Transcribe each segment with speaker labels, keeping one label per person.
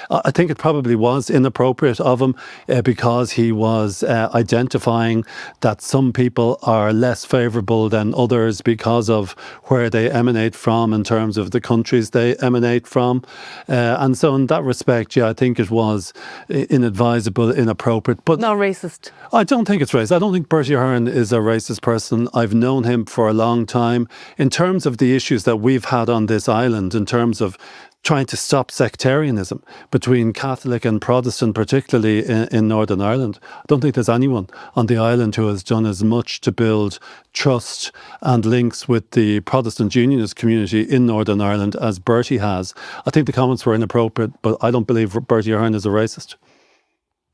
Speaker 1: I think it probably was inappropriate of him because he was identifying that some people are less favourable than others because of where they emanate from in terms of the countries they emanate from. And so in that respect, yeah, I think it was inadvisable, inappropriate. But
Speaker 2: not racist.
Speaker 1: I don't think it's racist. I don't think Bertie Ahern is a racist person. I've known him for a long time. In terms of the issues that we've had on this island, in terms of trying to stop sectarianism between Catholic and Protestant, particularly in Northern Ireland, I don't think there's anyone on the island who has done as much to build trust and links with the Protestant Unionist community in Northern Ireland as Bertie has. I think the comments were inappropriate, but I don't believe Bertie Ahern is a racist.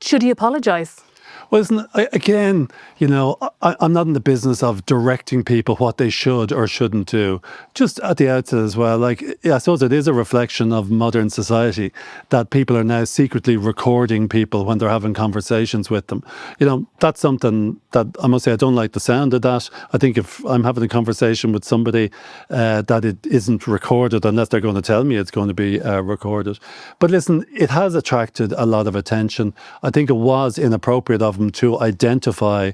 Speaker 2: Should he apologise?
Speaker 1: Well, again, I'm not in the business of directing people what they should or shouldn't do. Just at the outset as well, I suppose it is a reflection of modern society that people are now secretly recording people when they're having conversations with them. That's something that I must say I don't like the sound of that. I think if I'm having a conversation with somebody that it isn't recorded, unless they're going to tell me it's going to be recorded. But listen, it has attracted a lot of attention. I think it was inappropriate of him to identify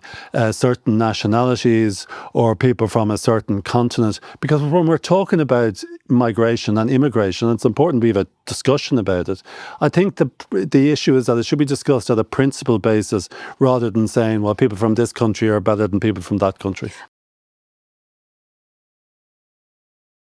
Speaker 1: certain nationalities or people from a certain continent, because when we're talking about migration and immigration, it's important we have a discussion about it. I think the issue is that it should be discussed at a principle basis rather than saying, well, people from this country are better than people from that country.